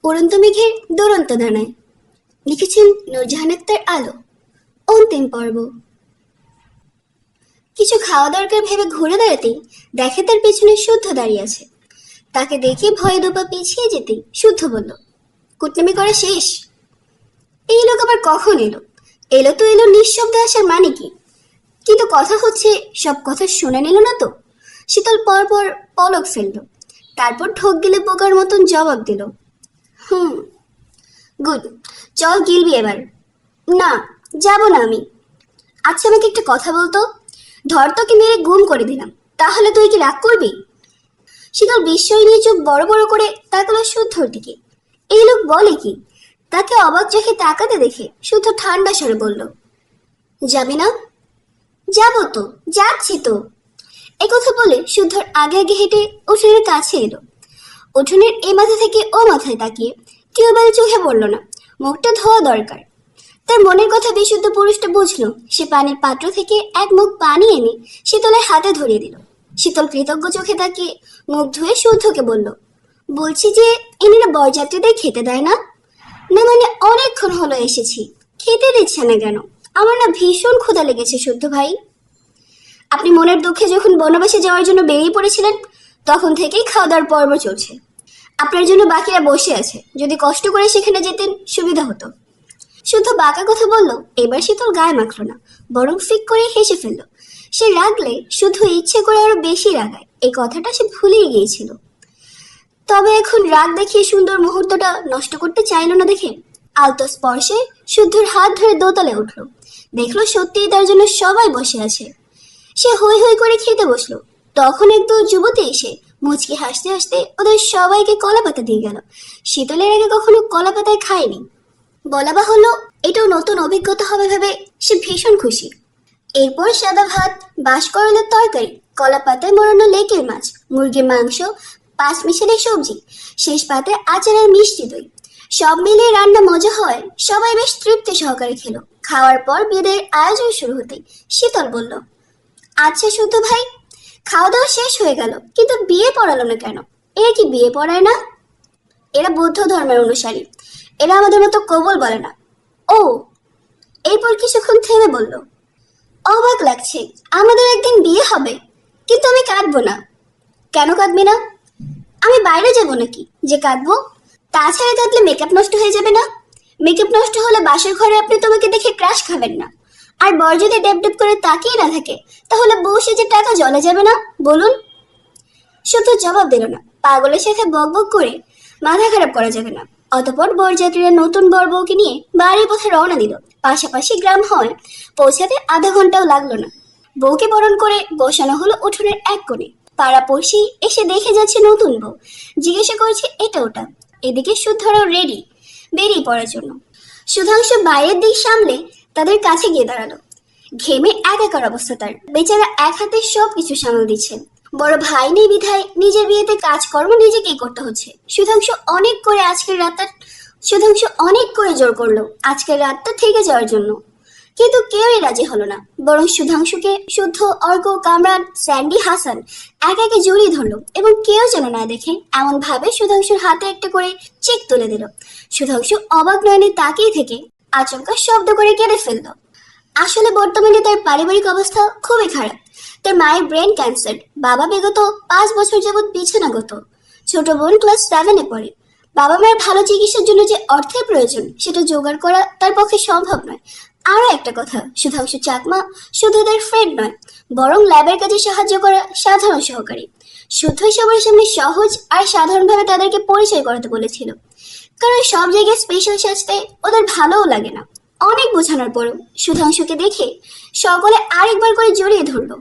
উড়ন্ত মেঘের দুরন্ত দানায়। লিখেছেন নূরজাহান আক্তার আলো। অন্তিম পর্ব। কিছু খাওয়া দরকার ভেবে ঘুরে দাঁড়াতেই দেখে তার পেছনে শুদ্ধ দাঁড়িয়ে আছে। তাকে দেখে ভয়ে দুপা পিছিয়ে যেতেই শুদ্ধ বলল, কুটনামি করা শেষ? এই লোক আবার কখন এলো? এলো তো এলো, নিঃশব্দে আসার মানে কি? কিন্তু কথা হচ্ছে, সব কথা শুনে নিল না তো? শীতল পরপর পলক ফেলল, তারপর ঠোক গিলে পোকার মতন জবাব দিল, গুড। চল গিলবি এবার। না, যাব না আমি। আচ্ছা আমাকে একটা কথা বলতো, ধর তোকে মেরে গুম করে দিলাম, তাহলে তুই কি রাগ করবি? শীতল বিস্ময় নিয়ে চোখ বড় বড় করে তাকালো শুদ্ধর দিকে। এই লোক বলে কি? তাকে অবাক চোখে তাকাতে দেখে শুদ্ধ ঠান্ডা স্বরে বলল, যাবি না? যাবো তো, যাচ্ছি তো। একথা বলে শুদ্ধর আগে আগে হেঁটে উঠোনের কাছে এলো। উঠোনের এ মাথা থেকে ও মাথায় তাকিয়ে টিউবওয়েল চোখে পড়ল না, মুখটা ধোয়া দরকার। তার মনের কথা বিশুদ্ধ পুরুষটা বুঝলো। সে পানির পাত্র থেকে এক মুখ পানি এনে শীতলের হাতে ধরিয়ে দিল। শীতল কৃতজ্ঞ চোখে তাকিয়ে মুখ ধুয়ে শুদ্ধকে বলল, বলছি যে এনারা বরযাত্রীদের খেতে দেয় না? না মানে অনেকক্ষণ হলো এসেছি, খেতে দিচ্ছে না কেন? আমার না ভীষণ ক্ষুধা লেগেছে শুদ্ধ ভাই। আপনি মনের দুঃখে যখন বনবাসে যাওয়ার জন্য বেরিয়ে পড়েছিলেন, তখন থেকেই খাওয়া দাওয়ার পর্ব চলছে। আপনার জন্য বাকিরা বসে আছে, যদি কষ্ট করে সেখানে যেতেন সুবিধা হতো। শুদ্ধ বাঁকা কথা বলল। এবার শীতল গায়ে মাখল না, বরং ফিক করে হেসে ফেলল। সে রাগলে শুধু ইচ্ছে করে আরো বেশি রাগায়, এই কথাটা সে ভুলেই গিয়েছিল। তবে এখন রাগ দেখিয়ে সুন্দর মুহূর্তটা নষ্ট করতে চাইল না দেখে আলতো স্পর্শে শুদ্ধর হাত ধরে দোতলে উঠল। দেখলো সত্যিই তার জন্য সবাই বসে আছে। সে হই হই করে খেতে বসলো। তখন এক দু যুবতী এসে মুচকি হাসতে হাসতে ওদের সবাইকে কলা পাতা দিয়ে গেল। শীতলের আগে কখনো কলা পাতায় খায়নি। বলা বাহুল্য, এটাও নতুন অভিজ্ঞতা হবে ভেবে সে ভীষণ খুশি। এরপর সাদা ভাত, বাঁশকরলের তরকারি, কলা পাতায় মোড়ানো লেকের মাছ, মুরগির মাংস, পাঁচ মিশালি সবজি, শেষ পাতে আচার আর মিষ্টি দই। সব মিলিয়ে রান্না মজা হয়। সবাই বেশ তৃপ্তি সহকারে খেলো। খাওয়ার পর বিয়ের আয়োজন শুরু হতেই শীতল বলল, আচ্ছা শুদ্ধ ভাই, খাওয়া দাওয়া শেষ হয়ে গেল, কিন্তু বিয়ে পড়ালো না কেন? এরা কি বিয়ে পড়ায় না? এরা বৌদ্ধ ধর্মের অনুসারী, এরা আমাদের মতো কবুল বলে না। ও। এরপর কিছুক্ষণ থেমে বলল, অবাক লাগছে, আমাদের একদিন বিয়ে হবে, কিন্তু আমি কাঁদবো না। কেন কাঁদবি না? আমি বাইরে যাব নাকি যে কাঁদবো? তাছাড়া কাঁদলে মেকআপ নষ্ট হয়ে যাবে না? মেকআপ নষ্ট হলে বাসর ঘরে আপনি তোমাকে দেখে ক্রাশ খাবেন না। আর বর যদি ডেপ ডেপ করে তাকিয়ে না থাকে, তাহলে বউ সেজে টাকা জলে যাবে না? বলুন। শুধু জবাব দিল না। পাগলের সাথে বক বক করে মাথা খারাপ করা যাবে না। অতপর বরযাত্রীরা নতুন বর বউকে নিয়ে বাড়ির পথে রওনা দিল। পাশাপাশি গ্রাম হয়, পৌঁছাতে আধা ঘন্টাও লাগলো না। বউকে বরণ করে বসানো হলো উঠোনের এক কোণে। পাড়া পড়শি এসে দেখে যাচ্ছে নতুন বউ, জিজ্ঞাসা করছে এটা ওটা। এদিকে শুদ্ধরাও রেডি বেরিয়ে পড়ার জন্য। সুধাংশু বাইরের দিক সামলে তাদের কাছে গিয়ে দাঁড়ালো। ঘেমে একাকার অবস্থা তার। বেচারা এক হাতে সবকিছু সামাল দিচ্ছে। বড় ভাই নেই বিধায় নিজের বিয়েতে কাজকর্ম নিজেকেই করতে হচ্ছে। সুধাংশু অনেক করে জোর করলো আজকের রাতটা থেকে যাওয়ার জন্য, কিন্তু কেউই রাজি হলো না। বরং সুধাংশুকে শুদ্ধ, অর্ক, কামরান, স্যান্ডি, হাসান এক একে জড়িয়ে ধরলো এবং কেউ যেন না দেখে এমন ভাবে সুধাংশুর হাতে একটা করে চেক তুলে দিল। সুধাংশু অবাক নয়নে তাকিয়ে থেকে আচমকা শব্দ করে কেঁদে ফেললো। আসলে বর্তমানে তার পারিবারিক অবস্থা খুবই খারাপ। তার মায়ের ব্রেন ক্যান্সার, বাবা বিগত 5 বছর যাবৎ বিছানাগত, ছোট বোন ক্লাস 7-এ পড়ে। বাবা মায়ের ভালো চিকিৎসার জন্য যে অর্থের প্রয়োজন সেটা জোগাড় করা তার পক্ষে সম্ভব নয়। আরো একটা কথা, সুধাংশু চাকমা শুধু তার ফ্রেন্ড নয়, বরং ল্যাবের কাজে সাহায্য করা সাধারণ সহকারী। শুদ্ধই সবার সামনে সহজ আর সাধারণভাবে তাদেরকে পরিচয় করাতে বলেছিল, কারণ সব জায়গায় স্পেশাল সাজতে ওদের ভালোও লাগে না। অনেক বোঝানোর পরও সুধাংশুকে দেখে সকলে আরেকবার করে জড়িয়ে ধরলো।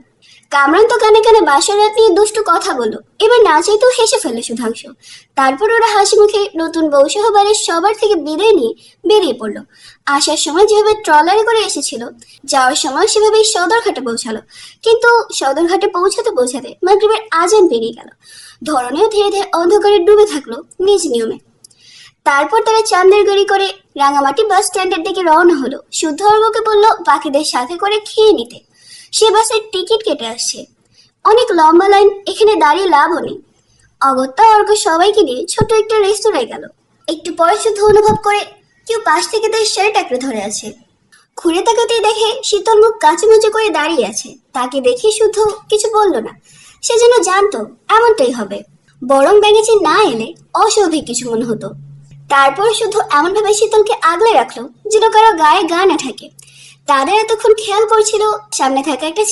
কামরান তো কানে কানে বাসর রাত নিয়ে দুষ্টু কথা বললো। এবার না চাইতেও হেসে ফেললো সুধাংশু। তারপর ওরা হাসি মুখে নতুন বউ সহ বাড়ির সবার থেকে বিদায় নিয়ে বেরিয়ে পড়লো। আসার সময় যেভাবে ট্রলারে করে এসেছিল, যাওয়ার সময় সেভাবেই সদরঘাটে পৌঁছালো। কিন্তু সদরঘাটে পৌঁছাতে পৌঁছাতে মাগরিবের আজান পেরিয়ে গেল। ধরনেও ধীরে ধীরে অন্ধকারে ডুবে থাকলো নিজ নিয়মে। তারপর তারা চাঁদের গাড়ি করে রাঙামাটি বাস স্ট্যান্ডের দিকে রওনা হলো। শুদ্ধ অর্ঘ্যকে বলল বাকিদের সাথে করে খেয়ে নিতে। সে বাসের টিকিট কেটে আসছে। অনেক লম্বা লাইন, এখানে দাঁড়িয়ে লাভও নেই। অগত্যা অর্ঘ্য সবাইকে নিয়ে ছোট একটা রেস্তোরাঁয় গেল। একটু পরে শুধু অনুভব করে কেউ পাশ থেকে তার শার্ট আঁকড়ে ধরে আছে। ঘুরে তাকাতেই দেখে শীতল মুখ কাঁচুমাচু করে দাঁড়িয়ে আছে। তাকে দেখে শুধু কিছু বলল না, সে যেন জানতো এমনটাই হবে, বরং ব্যাঙেচি না এলে অস্বাভাবিক কিছু মনে হতো। তারপর শুধু এমন ভাবে শীতলকে আগলে রাখলো যেন কারো গায়ে গা না থাকে। তাদের এতক্ষণ খেয়াল করছিল সামনে থাকা একটা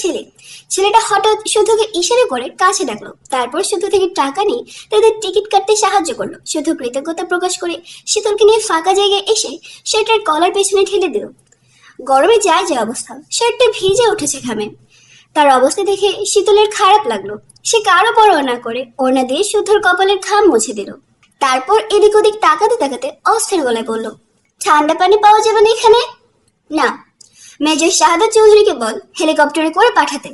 ছেলেটা হঠাৎ শুধুকে ইশারা করে কাছে ডাকলো। তারপর শুধু থেকে টাকা নিয়ে তাদের টিকিট কাটতে সাহায্য করলো। শুধু কৃতজ্ঞতা প্রকাশ করে শীতলকে নিয়ে ফাঁকা জায়গায় এসে শার্টের কলার পেছনে ঠেলে দিল। গরমে যায় যে অবস্থা, শার্টটা ভিজে উঠেছে ঘামে। তার অবস্থা দেখে শীতলের খারাপ লাগলো। সে কারো পরোয়া না করে ওড়না দিয়ে শুদ্ধর কপালের ঘাম মুছে দিল। তারপর এদিক ওদিক তাকাতে তাকাতে অস্থির গলায় বলল, ঠান্ডা পানি পাওয়া যাবে না এখানে? না, মেজর শাহাদাত চৌধুরীকে বল হেলিকপ্টারে করে পাঠাতে।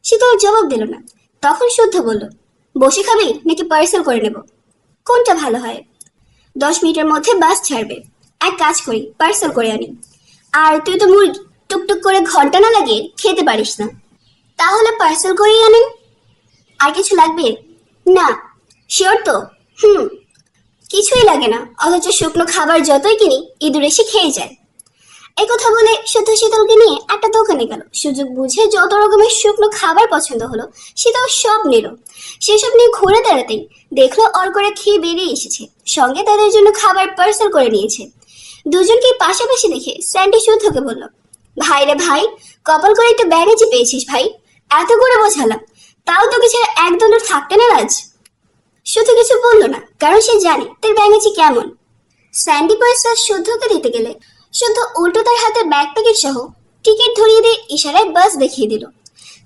শীতল জবাব দিল না। তখন শুদ্ধ বলল, বসে খাবি নাকি পার্সেল করে নেব? কোনটা ভালো হয়? 10 মিনিটের মধ্যে বাস ছাড়বে। এক কাজ করি, পার্সেল করে আনি। আর তুই তো মুরগি, টুকটুক করে ঘন্টা না লাগিয়ে খেতে পারিস না। তাহলে পার্সেল করেই আনেন। আর কিছু লাগবে? না। শিওর তো? কিছুই লাগে না, অথচ শুকনো খাবার যতই কিনি ইঁদুর এসে খেয়ে যায়। এই কথা বলে শুদ্ধ শীতলকে নিয়ে একটা দোকানে গেল। সুযোগ বুঝে যত রকমের শুকনো খাবার পছন্দ হলো শীতল সব নিল। সেসব নিয়ে ঘুরে দাঁড়াতেই দেখলো অর্করা খেয়ে বেরিয়ে এসেছে, সঙ্গে তাদের জন্য খাবার পার্সেল করে নিয়েছে। দুজনকে পাশাপাশি দেখে স্যান্ডি শুদ্ধকে বলল, ভাই রে ভাই, কপাল করে একটু ব্যাগেজই পেয়েছিস ভাই। এত করে বোঝালাম, তাও তো কিছু একদমও থাকতে না আজ। শুধু কিছু বললো না, কারণ সে জানে তার ব্যাগেজি কেমন। স্যান্ডি পয়সা শুদ্ধকে দিতে গেলে শুদ্ধ উল্টো তার হাতের ব্যাগ প্যাকেট সহ টিকিট ধরিয়ে দিয়ে ইশারায় বাস দেখিয়ে দিল।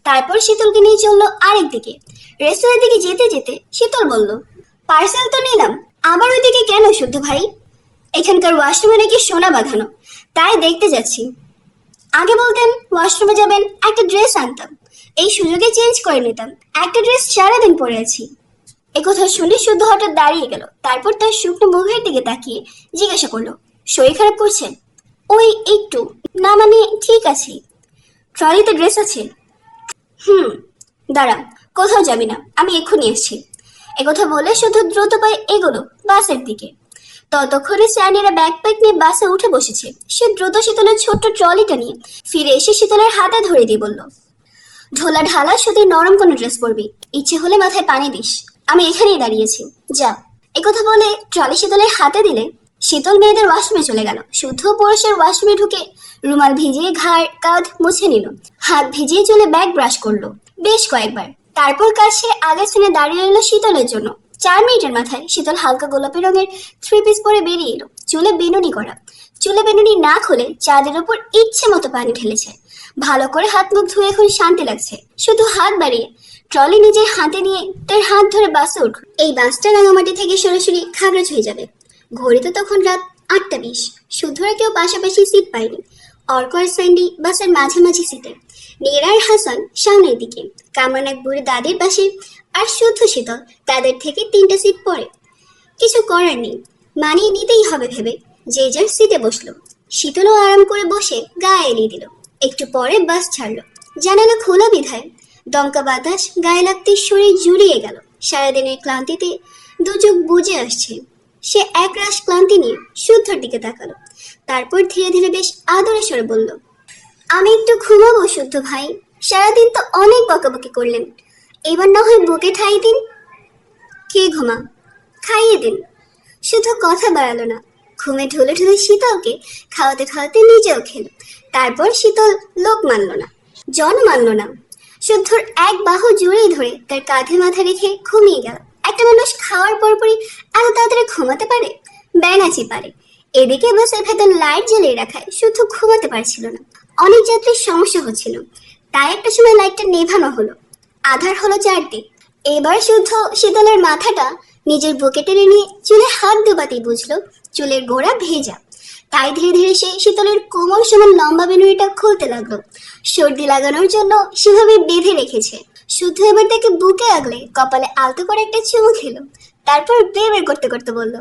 তারপর শীতলকে নিয়ে চললো আরেক দিকে। রেস্টুরেন্টের দিকে যেতে যেতে শীতল বলল, পার্সেল তো নিলাম, আবার ওইদিকে কেন শুদ্ধ ভাই? এখানকার ওয়াশরুমে নাকি সোনা বাঁধানো, তাই দেখতে যাচ্ছি। আগে বলতেন ওয়াশরুমে যাবেন, একটা ড্রেস আনতাম, এই সুযোগে চেঞ্জ করে নিতাম। একটা ড্রেস সারাদিন পরে আছি। একথা শুনে শুদ্ধ হঠাৎ দাঁড়িয়ে গেল। তারপর তার শুকনো মুখের দিকে তাকিয়ে জিজ্ঞাসা করলো, শরীর খারাপ করছে? ওই একটু। না মানে ঠিক আছে। ট্রলিতে ড্রেস আছে? দাঁড়া, কোথাও যাবি না, আমি এক্ষুনি আসছি। একথা বলে শুধু দ্রুত পায়ে এগোলো বাসের দিকে। ততক্ষণে স্যান্ডিরা ব্যাকপ্যাক নিয়ে বাসে উঠে বসেছে। সে দ্রুত শীতলের ছোট্ট ট্রলিটা নিয়ে ফিরে এসে শীতলের হাতে ধরে দিয়ে বলল, ঢোলা ঢালা শুধু নরম কোনো ড্রেস পরবি, ইচ্ছে হলে মাথায় পানি দিস, আমি এখানেই দাঁড়িয়েছি, যা। একথা বলে ট্রলি শীতলের হাতে দিলে শীতল মেয়েদের ওয়াশরুমে চলে গেল। শুদ্ধ পুরুষের ওয়াশরুমে ঢুকে রুমাল ভিজিয়ে ঘাড় কাঁধ মুছে নিল, হাত ভিজিয়ে চুলে ব্যাগ ব্রাশ করলো বেশ কয়েকবার। তারপর কাজ সেরে আগের স্থানে দাঁড়িয়ে রইল শীতলের জন্য। 4 মিনিটের মাথায় শীতল হালকা গোলাপি রঙের 3 পিস পরে বেরিয়ে এলো, চুলে বেনুনি করা। চুলে বেনুনি না খুলে চাঁদের উপর ইচ্ছে মতো পানি ঢেলেছে। ভালো করে হাত মুখ ধুয়ে এখন শান্তি লাগছে। শুধু হাত বাড়িয়ে ট্রলি নিজের হাতে নিয়ে তার হাত ধরে বাসে উঠল। এই বাসটা রাঙামাটি থেকে সরাসরি খাগড়াছ হয়ে যাবে। ঘড়িতে তখন রাত 8টা 20। শুদ্ধরা কেউ পাশাপাশি সিট পায়নি। অর্ক আর স্যান্ডি বাসের মাঝামাঝি সিটে, নীরা আর হাসান সামনের দিকে, কামরান এক বুড়ি দাদির পাশে, আর শুদ্ধ শীতল তাদের থেকে 3টা সিট পরে। কিছু করার নেই, মানিয়ে নিতেই হবে ভেবে যে যার সিটে বসলো। শীতলও আরাম করে বসে গা এলিয়ে দিল। একটু পরে বাস ছাড়লো। জানালা খোলা বিধায় দমকা বাতাস গায়ে লাগতে শরীর জুড়িয়ে গেল। সারাদিনের ক্লান্তিতে দুচোখ বুজে আসছে। সে একরাশ ক্লান্তি নিয়ে শুদ্ধর দিকে তাকালো। তারপর ধীরে ধীরে বেশ আদরে স্বরে বলল, আমি একটু ঘুমাবো শুদ্ধ ভাই, সারাদিন তো অনেক বকাবকি করলেন, এবার না হয় বুকে ঠাই দিন। কে ঘুমা? খাইয়ে দিন। শুধু কথা বাড়ালো না, ঘুমে ঢুলে ঢুলে শীতলকে খাওয়াতে খাওয়াতে নিজেও খেল। তারপর শীতল লোক মানল না, জন মানল না। শুদ্ধর এক বাহু জড়িয়ে ধরে তার কাঁধে মাথা রেখে ঘুমিয়ে গেল। একটা মানুষ খাওয়ার পরপরই এত তাড়াতাড়ি ঘুমাতে পারে? ব্যাঙাচি পারে। এদিকে বাসের ভেতর লাইট জ্বালিয়ে রাখায় শুদ্ধ ঘুমাতে পারছিল না। অনেক যাত্রীর সমস্যা হচ্ছিল, তাই একটা সময় লাইটটা নেভানো হলো। আধার হলো 4দিক। এবার শুদ্ধ শীতলের মাথাটা নিজের বুকে টেনে নিয়ে চুলে হাত ডোবাতেই বুঝলো চুলের গোড়া ভেজা। তাই ধীরে ধীরে সে শীতলের কোমল সমান লম্বা বেনুনিটা খুলতে লাগলো। সর্দি লাগানোর জন্য সেভাবে বেঁধে রেখেছে। শুদ্ধ এবার তাকে বুকে আগলে কপালে আলতো করে একটা চুমু খেলো। তারপর বের করতে করতে বলল,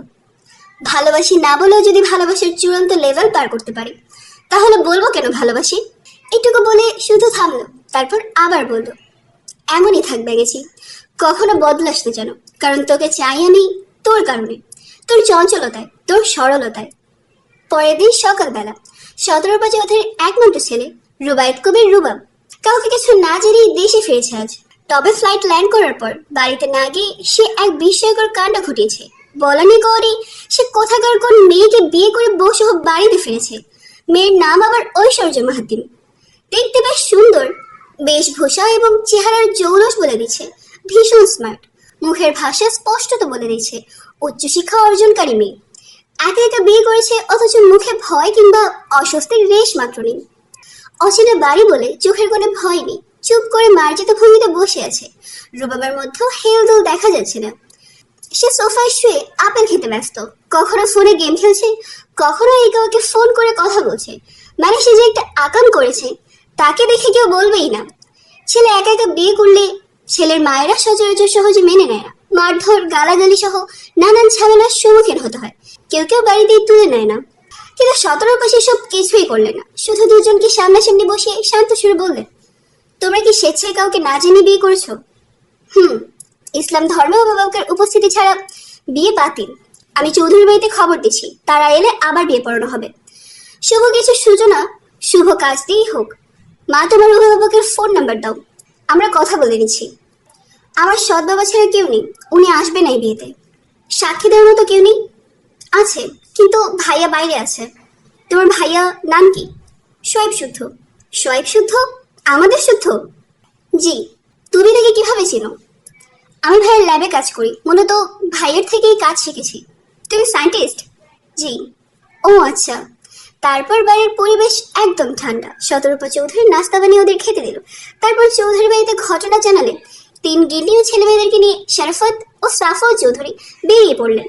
ভালোবাসি না বলেও যদি ভালোবাসার চূড়ান্ত লেভেল পার করতে পারি, তাহলে বলবো কেন ভালোবাসি? এটুকু বলে শুধু থামলো। তারপর আবার বলল, এমনই থাকবে গেছি, কখনো বদলাস না যেন, কারণ তোকে চাই আমি তোর কারণে। তোর চঞ্চলতায়, তোর সরলতায়। পরের দিন সকালবেলা 17 বছরের একমাত্র ছেলে রুবায়েত কবির রুবাব কাউকে কিছু না জানিয়ে দেশে ফিরেছে আজ। তবে ফ্লাইট ল্যান্ড করার পর বাড়িতে না গিয়ে সে এক বিস্ময়কর কাণ্ড ঘটিয়েছে। বলানি গৌরী সে কোথাকার কোন মেয়েকে বিয়ে করে বসে বাড়িতে ফিরেছে। মেয়ের নাম আবার ঐশ্বর্য মাহাতিম। দেখতে বেশ সুন্দর, বেশভূষা এবং চেহারার জৌলস বলে দিচ্ছে ভীষণ স্মার্ট। মুখের ভাষা স্পষ্টত বলে দিচ্ছে উচ্চশিক্ষা অর্জনকারী মেয়ে। একা একা বিয়ে করেছে, অথচ মুখে ভয় কিংবা অস্বস্তির রেশ মাত্র নেই। অচেনা বাড়ি বলে চোখের কোনো ভয় নেই, চুপ করে মার্জিত ভঙ্গিতে বসে আছে। রুবাবের মধ্যেও হেলদোল দেখা যাচ্ছে না। সে সোফায় শুয়ে আপেল খেতে ব্যস্ত, কখনো ফোনে গেম খেলছে, কখনো এই কাউকে ফোন করে কথা বলছে। মানে সে যে একটা আকাম করেছে তাকে দেখে কেউ বলবেই না। ছেলে একা একা বিয়ে করলে ছেলের মায়েরা সচরাচর সহজে মেনে নেয় না। মারধর, গালাগালি সহ নানান ঝামেলার সম্মুখীন হতে হয়। কেউ কেউ বাড়িতেই তুলে নেয় না। কিন্তু 17 পাশে সব কিছুই করলেন না, শুধু দুজনকে সামনাসামনি বসিয়ে শান্ত সুরে বললেন, তোমরা কি স্বেচ্ছায় কাউকে না জেনে বিয়ে করেছো? ইসলাম ধর্মে অভিভাবকের উপস্থিতি ছাড়া বিয়ে বাতিল। আমি চৌধুরী বাড়িতে খবর দিচ্ছি, তারা এলে আবার বিয়ে পড়ানো হবে। শুভ কিছু সূচনা শুভ কাজ দিয়েই হোক। মা, তোমার অভিভাবকের ফোন নাম্বার দাও, আমরা কথা বলে নিচ্ছি। আমার সৎ বাবা ছাড়া কেউ নেই, উনি আসবেন এই বিয়েতে। সাক্ষী দেওয়ার মতো কেউ নেই? আছে, কিন্তু ভাইয়া বাইরে আছে। তোমার ভাইয়া নাম কি? শোয়েব শুদ্ধ। শোয়েব শুদ্ধ? আমাদের শুদ্ধ? জি। তুমি তাকে কিভাবে চিনো? আমি ভাইয়ের ল্যাবে কাজ করি, মূলত ভাইয়ের থেকেই কাজ শিখেছি। তুমি সায়েন্টিস্ট? জি। ও আচ্ছা। তারপর বাড়ির পরিবেশ একদম ঠান্ডা। শতরূপা চৌধুরী নাস্তা বানিয়ে ওদের খেতে দিল। তারপর চৌধুরী বাড়িতে ঘটনা জানালেন। 3 গিন্নি ও ছেলে মেয়েদেরকে নিয়ে শরাফত ও সাফওয়াত চৌধুরী বেরিয়ে পড়লেন।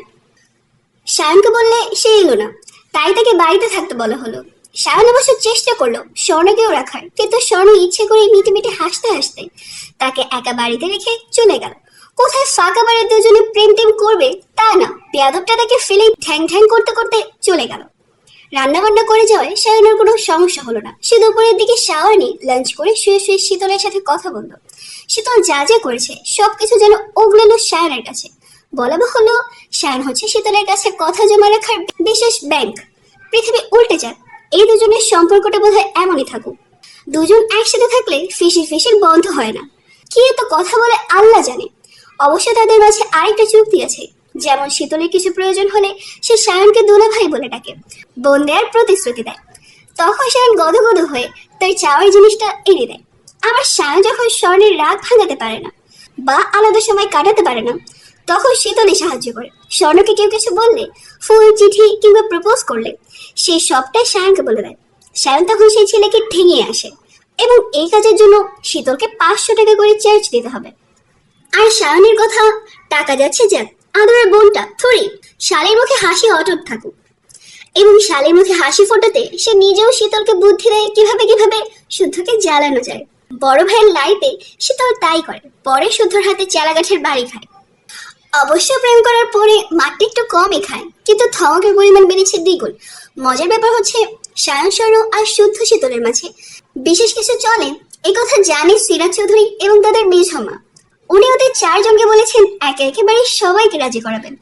সায়নকে বললে সে এলো না, তাই তাকে বাড়িতে থাকতে বলা হলো। সায়ন অবশ্য চেষ্টা করলো স্বর্ণকেও রাখার, কিন্তু স্বর্ণ ইচ্ছে করে মিটে মিটে হাসতে হাসতে তাকে একা বাড়িতে রেখে চলে গেল। কোথায় ফাঁকা বাড়িতে দুজনে প্রেম টেম করবে তা না, বেয়াদবটা তাকে ফেলে ঠ্যাং ঠ্যাং করতে করতে চলে গেল। রান্না বান্না করে যাওয়ায় সায়নের কোনো সমস্যা হলো না। সে দুপুরের দিকে শাওয়ার নিয়ে লাঞ্চ করে শুয়ে শুয়ে শীতলের সাথে কথা বলল। শীতল যা যা করেছে সবকিছু যেন ওগলালো সায়নের কাছে। বলা বাহুল্য, সায়ন হচ্ছে শীতলের কাছে কথা জমা রাখার বিশেষ ব্যাংক। পৃথিবী উল্টে যাক, এই দুজনের সম্পর্কটা বোধহয় এমনই থাকুক। দুজন একসাথে থাকলে ফিসির ফিসির বন্ধ হয় না। কি এত কথা বলে আল্লাহ জানে। অবশ্য তাদের মাঝে আরেকটা চুক্তি আছে, যেমন শীতলের কিছু প্রয়োজন হলে সে সায়নকে দুলা ভাই বলে ডাকে, বোন দেওয়ার প্রতিশ্রুতি দেয়। তখন সায়ন গদগদ হয়ে তার চাওয়ার জিনিসটা এনে দেয়। আবার সায়ন যখন স্বর্ণের রাগ ভাঙাতে পারে না বা আলাদা সময় কাটাতে পারে না, তখন শীতলই সাহায্য করে। স্বর্ণকে কেউ কিছু বললে, ফুল, চিঠি কিংবা প্রপোজ করলে সেই সবটাই সায়নকে বলে দেয়। সায়ন তখন সেই ছেলেকে ঠেঙিয়ে আসে এবং এই কাজের জন্য শীতলকে 500 টাকা করে চার্জ দিতে হবে। আর সায়নের কথা, টাকা যাচ্ছে যাক, আদরের বোনটা থরি শালের মুখে হাসি অটুট থাকুক। এবং শালের মুখে হাসি ফোটাতে সে নিজেও শীতলকে বুদ্ধি দেয় কিভাবে কিভাবে শুদ্ধকে জ্বালানো যায়। বড় ভাইয়ের লাইতে শীতল তাই করে, পরে শুদ্ধর হাতে চালাগাছের বাড়ি খায়। অবশ্য প্রেম করার পরে মাটি একটু কমই খায়, কিন্তু ধমকের পরিমাণ বেড়েছে দ্বিগুণ। মজার ব্যাপার হচ্ছে সায়ন স্বর্ণ আর শুদ্ধ শীতলের মাঝে বিশেষ কিছু চলে, এই কথা জানে সিরাজ চৌধুরী এবং তাদের মেঝমা। উনি ওদের 4 জনকে বলেছেন একে একে বাড়ির সবাইকে রাজি করাবেন,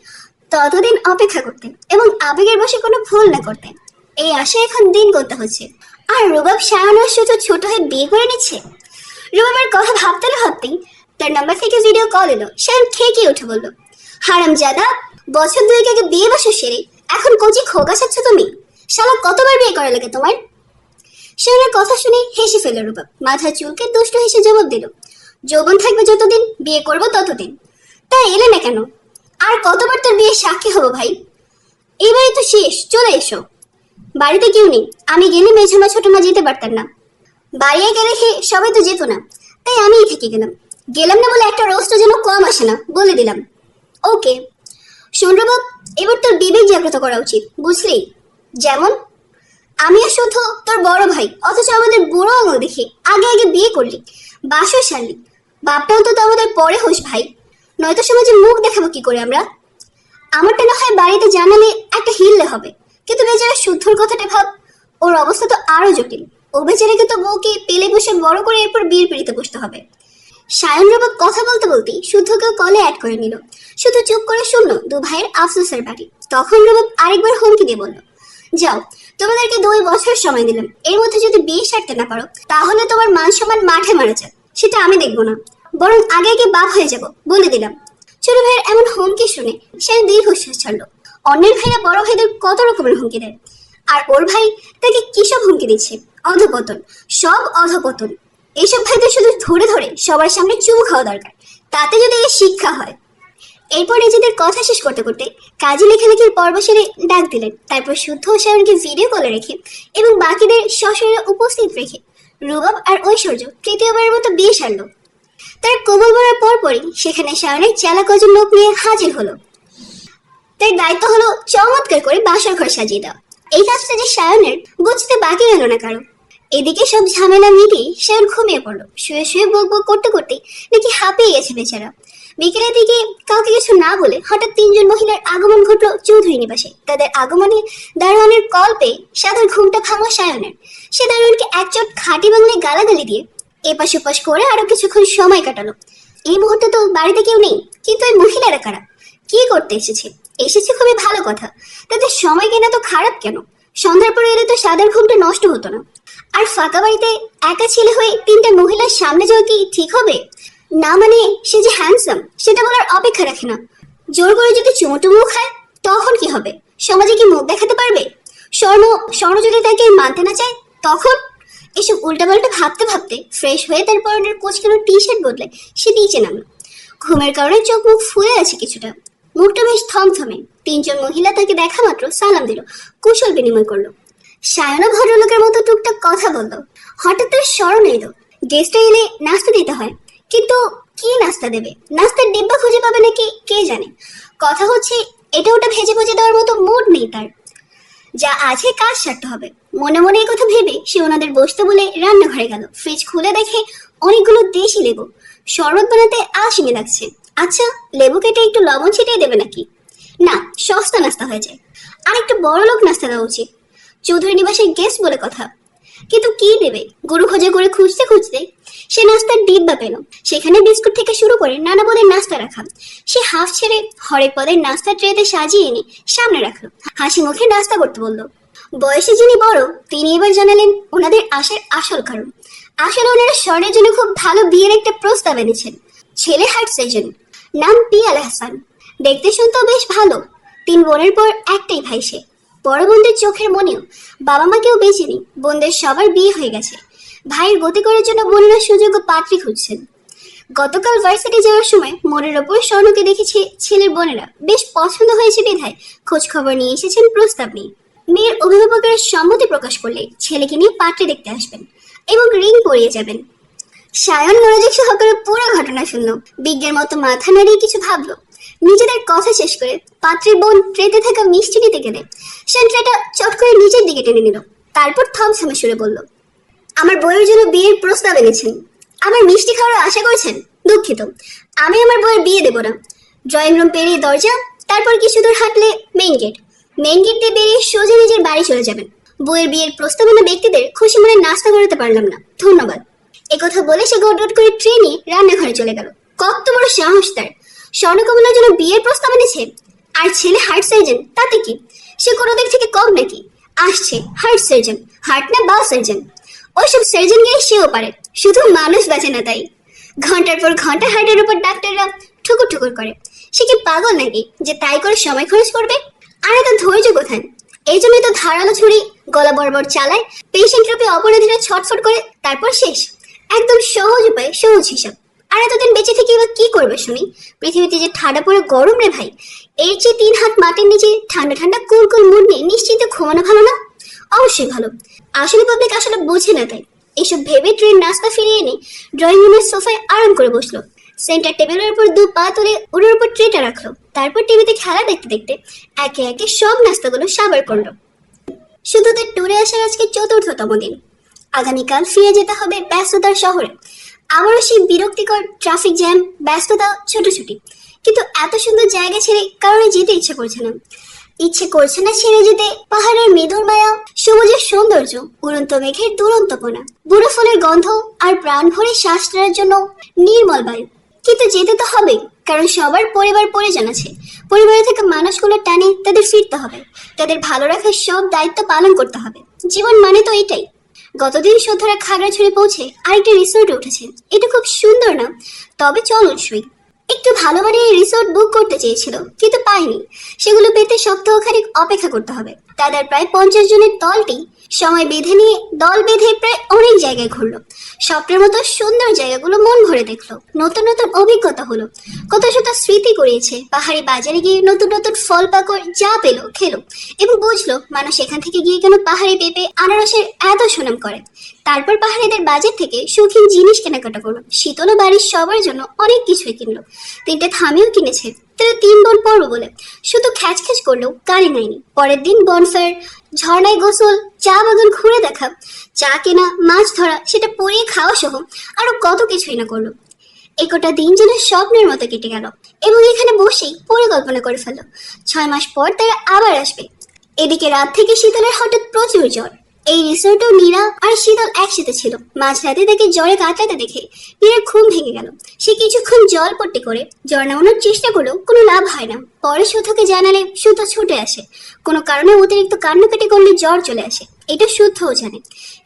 ততদিন অপেক্ষা করতে এবং আবেগের বসে কোনো ভুল না করতে। এই আশায় এখন দিন করতে হচ্ছে। আর রুবাব সায়নের শুধু ছোট হয়ে বিয়ে করে নিচ্ছে। রুবাবের কথা ভাবতে না ভাবতেই তার নাম্বার থেকে ভিডিও কল এলো। সায়ন খেয়ে উঠে বলল, হারামজাদা, বছর 2 আগে বিয়ে বছর সেরে এখন কচি খোকা চাচ্ছ তুমি? শালা কতবার বিয়ে করা লাগে তোমার? সায়নের কথা শুনে হেসে ফেলল রুবাব। মাথা চুলকে দুষ্ট হেসে জবাব দিল, যৌবন থাকবে যতদিন, বিয়ে করবো ততদিন। তা এলে না কেন? আর কতবার তোর বিয়ে সাক্ষী হবো ভাই? এইবারই তো শেষ, চলে এসো। বাড়িতে কেউ নেই, আমি গেলে মেঝামা ছোট মা যেতে পারতাম না। বাড়ি একে রেখে সবাই তো যেত না, তাই আমিই থেকে গেলাম। গেলাম না বলে একটা রোস্ট যেন কম আসে না, বলে দিলাম। ওকে শোন রুবাব, এবার তোর বিবেক জাগ্রত করা উচিত, বুঝলি? যেমন আমিও শুধু তোর বড় ভাই, অথচ আমাদের বুড়ো আঙুল দেখে আগে আগে বিয়ে করলি, বাসর সারলি। বাপটাও তো আমাদের পরে হোস ভাই, নয়তো সমাজে মুখ দেখাবো কি করে আমরা? আমারটা না হয় বাড়িতে জানালে একটা হিললে হবে, কিন্তু বেচারা শুদ্ধর কথাটা ভাব, ওর অবস্থা তো আরো জটিল। ও বেচারাকে তো বউকে পেলে বসে বড় করে এরপর বিয়ের পিড়িতে বসতে হবে। সায়ন রূপক কথা বলতে বলতে শুদ্ধকেও কলে অ্যাড করে নিল। শুধু চুপ করে শুনলো দু ভাইয়ের আফসোসের বাড়ি। তখন রূপক আরেকবার হুমকি দিয়ে বলল, যাও, তোমাদেরকে 2 বছর সময় দিলাম, এর মধ্যে যদি বিয়ে সারতে না পারো তাহলে তোমার মান সম্মান মাঠে মারা যাক, সেটা আমি দেখবো না, বরং আগে আগে বাপ হয়ে যাব বলে দিলাম। ছোট ভাইয়ের এমন হুমকি শুনে সায়ন দীর্ঘশ্বাস ছাড়লো। অন্যের ভাইরা বড় ভাইদের কত রকমের হুমকি দেয়, আর ওর ভাই তাকে কিসব হুমকি দিচ্ছে? অধপতন, সব অধপতন। এইসব ভাইদের শুধু ধরে ধরে সবার সামনে চুমু খাওয়া দরকার, তাতে যদি এর শিক্ষা হয়। এরপর নিজেদের কথা শেষ করতে করতে কাজী লেখালেখির পর্ব সেরে ডাক দিলেন। তারপর শুদ্ধ ও সায়নকে ভিডিও কলে রেখে এবং বাকিদের সশরীরে উপস্থিত রেখে রুবাব আর ঐশ্বর্য তৃতীয়বারের মতো বিয়ে সারল। তার কবুল বলার পরপরই সেখানে সায়নের চেলা কজন লোক নিয়ে হাজির হলো। তার দায়িত্ব হলো চমৎকার করে বাসর ঘর সাজিয়ে দেওয়া। এই কাজটা যে সায়নের বুঝতে বাকি হলো না কারো। এদিকে সব ঝামেলা মিটিয়ে সায়ন ঘুমিয়ে পড়লো। শুয়ে শুয়ে বক বক করতে করতে নাকি হাঁপিয়ে গেছে বেচারা। বিকেলের দিকে কাউকে কিছু না বলে হঠাৎ 3 জন মহিলার আগমন ঘটলো চৌধুরী নিবাসে। তাদের আগমনে দারোয়ানের কল পেয়ে সাদার ঘুমটা ভাঙলো সায়নের। সে দারোয়ানকে এক চট খাঁটি বাংলায় গালাগালি দিয়ে এপাশ ওপাশ করে আরো কিছুক্ষণ সময় কাটালো। এই মুহূর্তে তো বাড়িতে কেউ নেই, কিন্তু ওই মহিলারা কারা, কি করতে এসেছে খুবই ভালো কথা, তাদের সময় কেনা তো খারাপ কেন? সন্ধ্যার পরে এলে তো সাদার ঘুমটা নষ্ট হতো না। আর ফাঁকা বাড়িতে একা ছেলে হয়ে 3টা মহিলার সামনে যাওয়া কি ঠিক হবে? না মানে সে যে হ্যান্ডসাম সেটা বলার অপেক্ষা রাখে না। জোর করে যদি চুমুটুমু খায় তখন কি হবে? সমাজে কি মুখ দেখাতে পারবে? স্বর্ণ যদি তাকে মানতে না চায় তখন? এসব উল্টাপাল্টা ভাবতে ভাবতে ফ্রেশ হয়ে তার পরনের কোচকানো টি-শার্ট বদলে সে নিচে নামলো। ঘুমের কারণে চোখ মুখ ফুলে আছে কিছুটা, মুখটা বেশ থমথমে। 3 জন মহিলা তাকে দেখা মাত্র সালাম দিল, কুশল বিনিময় করলো। সায়না ভদ্রলোকের মতো টুকটাক কথা বললো। হঠাৎ তার স্মরণ এলো, গেস্ট এলে নাস্তা দিতে হয়, কিন্তু কি নাস্তা দেবে? নাস্তার ডিব্বা খুঁজে পাবে নাকি কে জানে। কথা হচ্ছে এটা ওটা ভেজে ভেজে দেওয়ার মতো মুড নেই তার, যা আছে কাজ সারতে হবে। মনে মনে এই কথা ভেবে সে ওনাদের বসতে বলে রান্নাঘরে গেল। ফ্রিজ খুলে দেখে অনেকগুলো দেশি লেবু। শরবত বানাতে আলসেমি লাগছে। আচ্ছা, লেবু কেটে একটু লবণ ছিটিয়ে দেবে নাকি? না, সস্তা নাস্তা হয়ে যায়। আর একটু বড় লোক নাস্তা দেওয়া উচিত। চৌধুরী নিবাসের গেস্ট বলে কথা, কিন্তু কি দেবে? গরু খোঁজা করে খুঁজতে খুঁজতে সে নাস্তার ডিব্বা পেল। সেখানে বিস্কুট থেকে শুরু করে নানা পদের নাস্তা রাখা। সে হাফ ছেড়ে হরেক পদের নাস্তা ট্রেতে সাজিয়ে এনে সামনে রাখলো। হাসি মুখে নাস্তা করতে বলল। বয়সে যিনি বড় তিনি এবার জানালেন ওনাদের আসার আসল কারণ। আসলে ওনারা স্বর্ণের জন্য খুব ভালো বিয়ের একটা প্রস্তাব এনেছেন। ছেলে হার্ট সার্জন, নাম পিয়াল হাসান। দেখতে শুনতেও বেশ ভালো। 3 বোনের পর একটাই ভাই সে। বড় বোনদের চোখের মনেও বাবা মা কেউ বেঁচে নেই। বোনদের সবার বিয়ে হয়ে গেছে। ভাইয়ের গতি করার জন্য বোনেরা সুযোগ্য পাত্রী খুঁজছেন। গতকাল ভার্সিটি যাওয়ার সময় মোড়ের ওপর স্বর্ণকে দেখেছে ছেলের বোনেরা। বেশ পছন্দ হয়েছে বিধায় খোঁজ খবর নিয়ে এসেছেন প্রস্তাব নিয়ে। মেয়ের অভিভাবকেরা সম্মতি প্রকাশ করলে ছেলেকে নিয়ে পাত্রী দেখতে আসবেন এবং রিং পরিয়ে যাবেন। সায়ন মনোযোগ সহকারে পুরো ঘটনা শুনলো। বিজ্ঞের মতো মাথা নাড়িয়ে কিছু ভাবলো। নিজেদের কথা শেষ করে পাত্রীর বোন ট্রেতে থাকা মিষ্টি নিতে গেলে সে ট্রেটা চট করে নিজের দিকে টেনে নিল। তারপর থমথমে সুরে বলল, আমার বউয়ের জন্য বিয়ের প্রস্তাব এনেছেন, আমার মিষ্টি খাওয়ার আশা করছেন? দুঃখিত, আমি আমার বউয়ের বিয়ে দেবো না। ড্রয়িং রুম পেরিয়ে দরজা, তারপর কিছু দূর হাঁটলে মেইন গেট দিয়ে বেরিয়ে সোজা নিজের বাড়ি চলে যাবেন। বউয়ের বিয়ের প্রস্তাবনা ব্যক্তিদের খুশি মনে নাস্তা করাতে পারলাম না, ধন্যবাদ। একথা বলে সে গড়গড় করে ট্রেনে রান্নাঘরে চলে গেল। কত বড় সাহস তার! স্বর্ণকমলার জন্য বিয়ের প্রস্তাব এনেছে। আর ছেলে হার্ট সার্জন, তাতে কি? সে কোনো দিক থেকে কম নাকি? আসছে হার্ট সার্জন, হার্ট না বাল সার্জন। ওইসব সার্জন গিয়ে সেও পারে, শুধু মানুষ বাঁচে না তাই। ঘন্টার পর ঘন্টা হার্টের উপর ডাক্তাররা ঠুকুর ঠুকুর করে। সে কি পাগল নাকি যে তাই করে সময় খরচ করবে? আর এত ধৈর্য কোথায়? এই জন্যই তো ধারালো ছুরি গলা বরাবর চালায়, পেশেন্ট রূপে অপরাধীরা ছটফট করে, তারপর শেষ। একদম সহজ উপায়, সহজ হিসাব। আর এতদিন বেঁচে থেকে এবার কি করবে শুনি? পৃথিবীতে যে ঠাডা পড়ে গরম রে ভাই, এর চেয়ে 3 হাত মাটির নিচে ঠান্ডা ঠান্ডা কুল কুল মুড নিয়ে নিশ্চিন্তে ঘুমানো ভালো না? অবশ্যই ভালো। আসলে পাবলিক আসলে বোঝে না তাই। এসব ভেবে ট্রেন নাস্তা ফিরিয়ে এনে ড্রয়িং রুমের সোফায় আরাম করে বসলো। সেন্টার টেবিলের উপর 2 পা তুলে ওর উপর ট্রেটা রাখলো। তারপর টিভিতে খেলা দেখতে দেখতে একে একে সব নাস্তাগুলো সাবার করলো। শুধু তার ট্যুরে আসার আজকে 4র্থতম দিন। আগামীকাল ফিরে যেতে হবে ব্যস্ততার শহরে। আবারও সেই বিরক্তিকর ট্রাফিক জ্যাম, ব্যস্ততা, ছোটাছুটি। কিন্তু এত সুন্দর জায়গা ছেড়ে কারোর যেতে ইচ্ছা করছে না। ইচ্ছে করছে না ছেড়ে যেতে পাহাড়ের মৃদুর মায়া, সবুজের সৌন্দর্য, উড়ন্ত মেঘের দুরন্তপনা, বুড়ো ফুলের গন্ধ আর প্রাণ ভরে শ্বাস নেওয়ার জন্য নির্মল বায়ু। কিন্তু যেতে তো হবে, কারণ সবার পরিবার পরিজন আছে। পরিবারে থেকে মানুষগুলোর টানে তাদের ফিরতে হবে, তাদের ভালো রাখার সব দায়িত্ব পালন করতে হবে। জীবন মানে তো এটাই। গতদিন সন্ধ্যারা খাগড়াছড়ি পৌঁছে আরেকটা রিসোর্টে উঠেছে। এটা খুব সুন্দর না, তবে চল উৎসই। একটু ভালো মানের রিসোর্ট বুক করতে চেয়েছিল, কিন্তু পায়নি। সেগুলো পেতে সপ্তাহখানেক অপেক্ষা করতে হবে। তাদের প্রায় 50 জনের দলটি সময় বেঁধে নিয়ে দল বেঁধে প্রায় অনেক জায়গায় ঘুরলো। স্বপ্নের মতো সুন্দর জায়গাগুলো মন ভরে দেখলো। নতুন নতুন অভিজ্ঞতা হলো, কত শত স্মৃতি করিয়েছে। পাহাড়ি বাজারে গিয়ে নতুন নতুন ফল পাকড় যা পেলো খেলো, এবং বুঝলো মানুষ এখান থেকে গিয়ে কেন পাহাড়ি পেঁপে আনারসের এত সুনাম করে। তারপর পাহাড়িদের বাজার থেকে শৌখিন জিনিস কেনাকাটা করলো। শীতল বাড়ির সবার জন্য অনেক কিছুই কিনলো। 3টে থামিও কিনেছে। তারা 3 বোন পড়বো বলে শুধু খ্যাচ খ্যাচ করলেও গাড়ি নেয়নি। পরের দিন বনফায়ার, ঝর্ণায় গোসল, চা বাগান ঘুরে দেখা, চা কেনা, মাছ ধরা, সেটা পরিয়ে খাওয়া সহ আরো কত কিছুই না করলো। একটা দিন যেন স্বপ্নের মতো কেটে গেল, এবং এখানে বসেই পরিকল্পনা করে ফেললো 6 মাস পর তারা আবার আসবে। এদিকে রাত থেকে শীতলের হঠাৎ প্রচুর জ্বর। এই রিসোর্টেও নীরা আর শীতল একসাথে ছিল। মাঝরাতে তাকে জ্বরে কাতরাতে দেখে নীরার ঘুম ভেঙে গেল। সে কিছুক্ষণ জল পট্টি করে জ্বর নামানোর চেষ্টা করলেও কোনো লাভ হয় না। পরে শুদ্ধকে জানালে শুদ্ধ ছুটে আসে। কোনো কারণে অতিরিক্ত কান্নাকাটি করলে জ্বর চলে আসে, এটা শুদ্ধও জানে,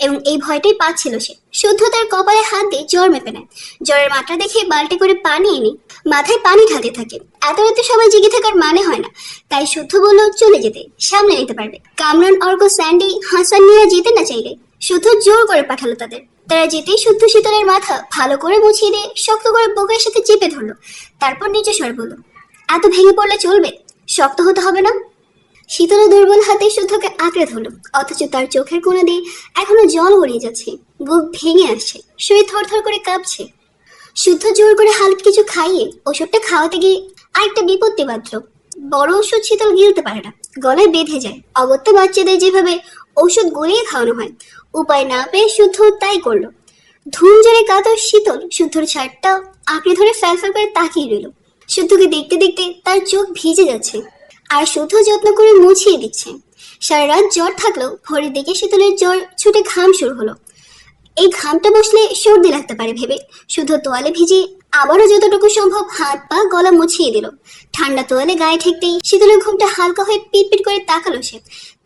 এবং এই ভয়টাই পাচ্ছিল সে। শুদ্ধ তার কপালে হাত দিয়ে জ্বর মেপে নেয়। জ্বরের মাত্রা দেখে বালতি করে পানি এনে মাথায় পানি ঢালতে থাকে। এত রাতে সবাই জেগে থাকার মানে হয় না, তাই শুদ্ধ বলল চলে যেতে, সামনে নিতে পারবে। কামরান, অর্ক, স্যান্ডি, হাসান, নীরা যেতে না চাইলে শুদ্ধ জোর করে পাঠালো তাদের। তারা যেতেই শুদ্ধ শীতলের মাথা ভালো করে মুছিয়ে দিয়ে শক্ত করে বুকের সাথে চেপে ধরলো। তারপর নিচে স্বরে বলল, এত ভেঙে পড়লে চলবে, শক্ত হতে হবে না। শীতলের দুর্বল হাতে শুদ্ধকে আঁকড়ে ধরল, অথচ তার চোখের কোণা দিয়ে এখনো জল গড়িয়ে যাচ্ছে। বুক ভেঙে আসছে, শরীর থরথর করে কাঁপছে। শুদ্ধ জোর করে হালকা কিছু খাইয়ে ওষুধটা খাওয়াতে গিয়ে আরেকটা বিপত্তি বাঁধল। বড় ওষুধ শীতল গিলতে পারে না, গলায় বেঁধে যায়। অগত্যা বাচ্চাদের যেভাবে ওষুধ গলিয়ে খাওয়ানো হয়, উপায় না পেয়ে শুদ্ধ তাই করলো। ধুম জোরে কাতর শীতল শুদ্ধর শার্টটা আঁকড়ে ধরে ফ্যালফ্যাল করে তাকিয়ে রইল। শুদ্ধকে দেখতে দেখতে তার চোখ ভিজে যাচ্ছে, আর শুদ্ধ যত্ন করে মুছিয়ে দিচ্ছে। সারা রাত জ্বর থাকলেও ভোরের দিকে শীতলের জ্বর ছুটে ঘাম শুরু হলো। এই ঘামটা বসলে সর্দি লাগতে পারে ভেবে শুদ্ধ তোয়ালে ভিজিয়ে আবারও যতটুকু সম্ভব হাত পা গলা মুছিয়ে দিল। ঠান্ডা তোয়ালে গায়ে ঠেকতেই শীতলের ঘুমটা হালকা হয়ে পিটপিট করে তাকালো সে।